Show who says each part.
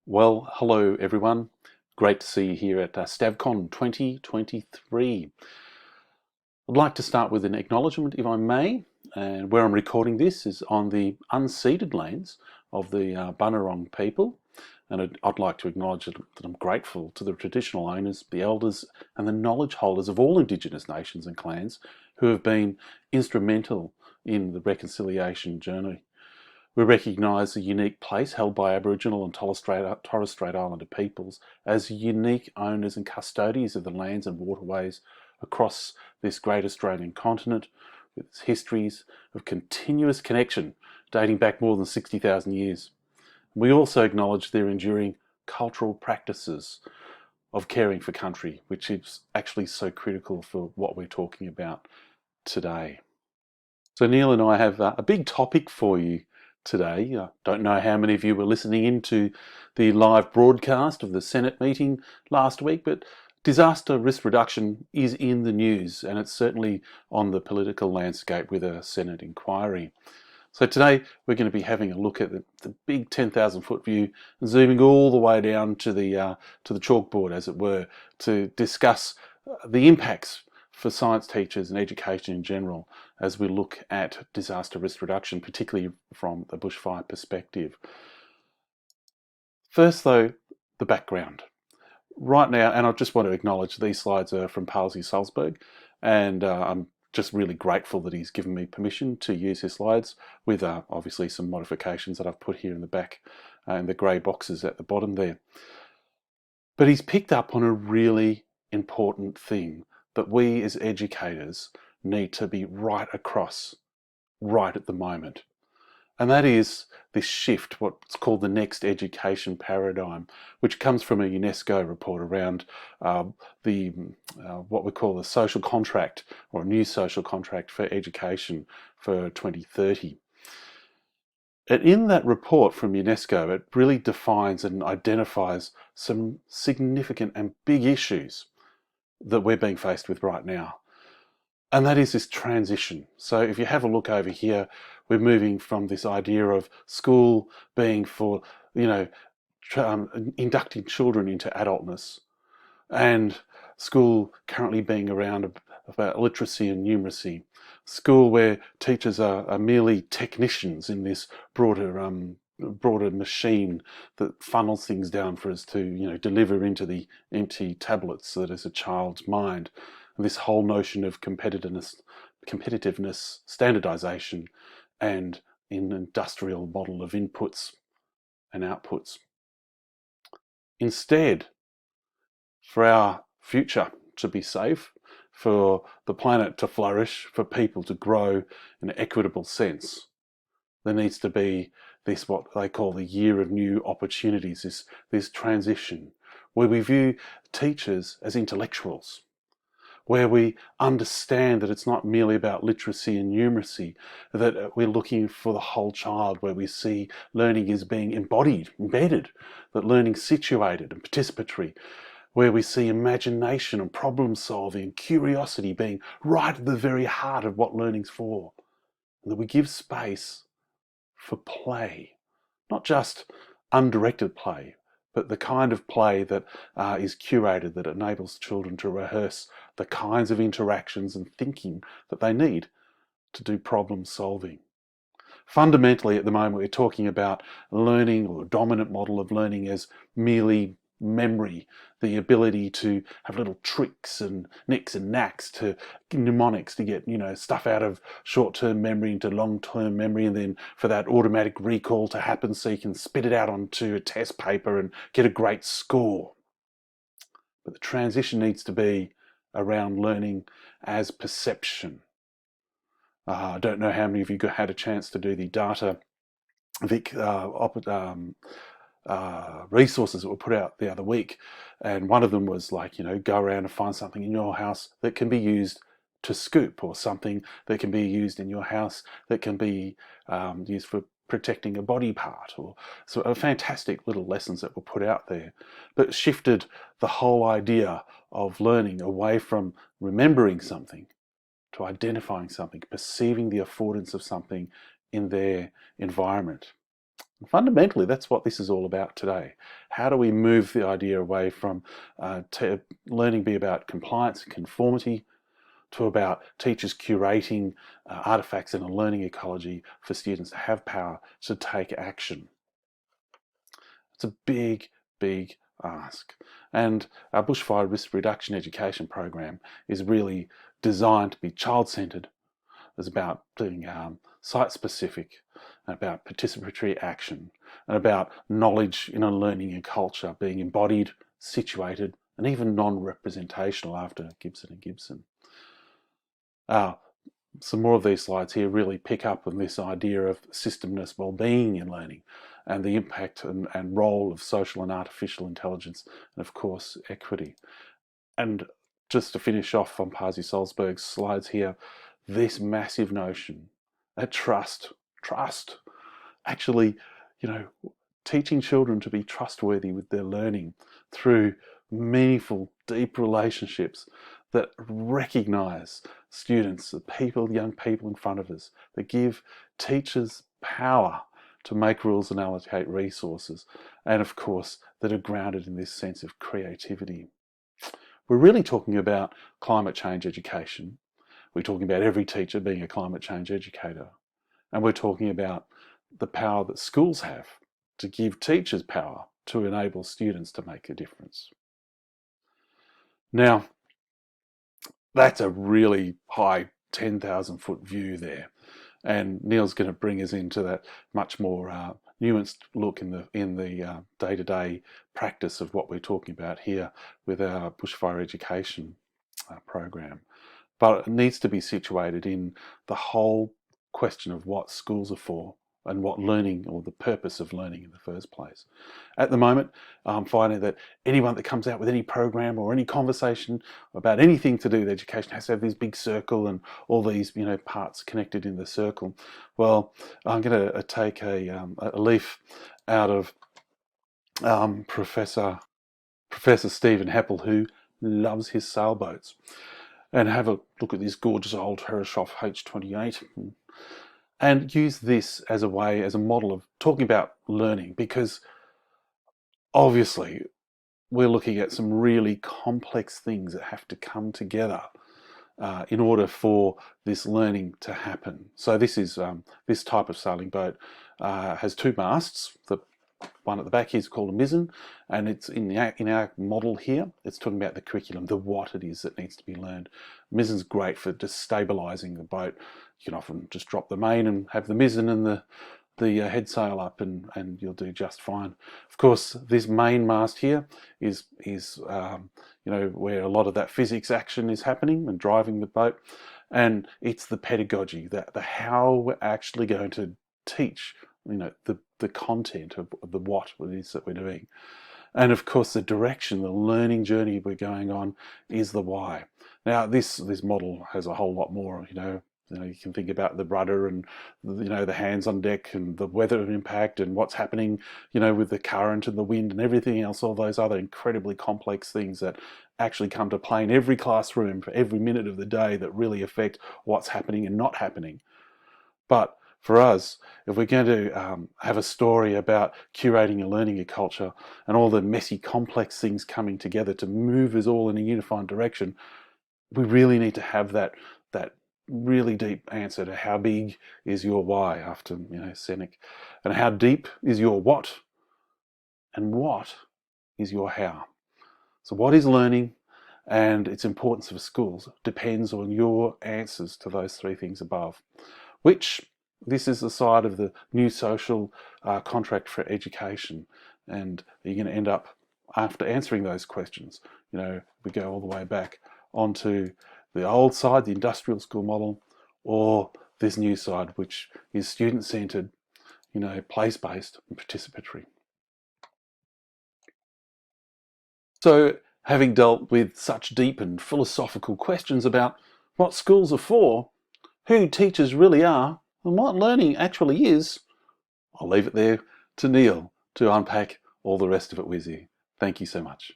Speaker 1: Well, hello everyone. Great to see you here at STAVCON 2023. I'd like to start with an acknowledgement, if I may, and where I'm recording this is on the unceded lands of the Bunurong people, and I'd like to acknowledge that I'm grateful to the traditional owners, the elders, and the knowledge holders of all Indigenous nations and clans who have been instrumental in the reconciliation journey. We recognise the unique place held by Aboriginal and Torres Strait Islander peoples as unique owners and custodians of the lands and waterways across this great Australian continent, with its histories of continuous connection dating back more than 60,000 years. We also acknowledge their enduring cultural practices of caring for country, which is actually so critical for what we're talking about today. So Neil and I have a big topic for you today. I don't know how many of you were listening into the live broadcast of the Senate meeting last week, but disaster risk reduction is in the news, and it's certainly on the political landscape with a Senate inquiry. So today we're going to be having a look at the big 10,000 foot view, zooming all the way down to the chalkboard, as it were, to discuss the impacts for science teachers and education in general as we look at disaster risk reduction, particularly from the bushfire perspective. First though, the background. Right now, and I just want to acknowledge these slides are from Palsy Salzberg, and I'm just really grateful that he's given me permission to use his slides with obviously some modifications that I've put here in the back and the grey boxes at the bottom there. But he's picked up on a really important thing that we as educators need to be right across right at the moment. And that is this shift, what's called the next education paradigm, which comes from a UNESCO report around what we call the social contract, or a new social contract for education for 2030. And in that report from UNESCO, it really defines and identifies some significant and big issues that we're being faced with right now. And that is this transition. So if you have a look over here, we're moving from this idea of school being for, inducting children into adultness, and school currently being around about literacy and numeracy. School where teachers are merely technicians in this broader machine that funnels things down for us to deliver into the empty tablets that is a child's mind. And this whole notion of competitiveness, standardization, and an industrial model of inputs and outputs. Instead, for our future to be safe, for the planet to flourish, for people to grow in an equitable sense, there needs to be this, what they call the year of new opportunities, this transition, where we view teachers as intellectuals, where we understand that it's not merely about literacy and numeracy, that we're looking for the whole child, where we see learning as being embodied, embedded, that learning's situated and participatory, where we see imagination and problem solving and curiosity being right at the very heart of what learning's for. And that we give space for play, not just undirected play, but the kind of play that is curated, that enables children to rehearse the kinds of interactions and thinking that they need to do problem solving. Fundamentally, at the moment, we're talking about learning, or a dominant model of learning, as merely memory, the ability to have little tricks and nicks and knacks, to mnemonics, to get stuff out of short-term memory into long-term memory, and then for that automatic recall to happen so you can spit it out onto a test paper and get a great score. But the transition needs to be around learning as perception. I don't know how many of you had a chance to do the data Vic resources that were put out the other week, and one of them was like, go around and find something in your house that can be used to scoop, or something that can be used in your house that can be used for protecting a body part, or so fantastic little lessons that were put out there, but shifted the whole idea of learning away from remembering something to identifying something, perceiving the affordance of something in their environment. And fundamentally, that's what this is all about today. How do we move the idea away from learning be about compliance and conformity to about teachers curating artifacts in a learning ecology for students to have power to take action? It's a big, big ask. And our Bushfire Risk Reduction Education program is really designed to be child-centred. It's about being site-specific, about participatory action, and about knowledge in a learning and culture being embodied, situated, and even non-representational after Gibson and Gibson. Some more of these slides here really pick up on this idea of systemness, well-being in learning, and the impact and role of social and artificial intelligence, and of course equity. And just to finish off on Pasi Salzberg's slides here, this massive notion that trust, actually, teaching children to be trustworthy with their learning through meaningful, deep relationships that recognize students, the people, young people in front of us, that give teachers power to make rules and allocate resources, and of course that are grounded in this sense of creativity. We're really talking about climate change education. We're talking about every teacher being a climate change educator. And we're talking about the power that schools have to give teachers power to enable students to make a difference. Now, that's a really high 10,000 foot view there. And Neil's going to bring us into that much more nuanced look in the day-to-day practice of what we're talking about here with our Bushfire education program. But it needs to be situated in the whole question of what schools are for and what learning, or the purpose of learning in the first place. At the moment, I'm finding that anyone that comes out with any program or any conversation about anything to do with education has to have this big circle and all these parts connected in the circle. Well, I'm going to take a leaf out of Professor Stephen Heppel, who loves his sailboats, and have a look at this gorgeous old Herreshoff H28 and use this as a way, as a model of talking about learning, because obviously we're looking at some really complex things that have to come together in order for this learning to happen. So this is this type of sailing boat has two masts. The one at the back here is called a mizzen, and it's in our model here, it's talking about the curriculum, the what it is that needs to be learned. Mizzen's great for just stabilising the boat. You can often just drop the main and have the mizzen and the head sail up, and you'll do just fine. Of course, this main mast here is where a lot of that physics action is happening and driving the boat, and it's the pedagogy, the how we're actually going to teach the content of the what it is that we're doing. And of course the direction, the learning journey we're going on is the why. Now this model has a whole lot more. You can think about the rudder and the hands on deck and the weather impact and what's happening with the current and the wind and everything else, all those other incredibly complex things that actually come to play in every classroom for every minute of the day that really affect what's happening and not happening. But for us, if we're going to have a story about curating a learning culture and all the messy, complex things coming together to move us all in a unified direction, we really need to have that really deep answer to how big is your why, after Seneca, and how deep is your what, and what is your how. So what is learning and its importance for schools depends on your answers to those three things above, which this is the side of the new social contract for education. And you're going to end up, after answering those questions, we go all the way back onto the old side, the industrial school model, or this new side, which is student-centred, place-based and participatory. So having dealt with such deep and philosophical questions about what schools are for, who teachers really are, and what learning actually is, I'll leave it there to Neil to unpack all the rest of it with you. Thank you so much.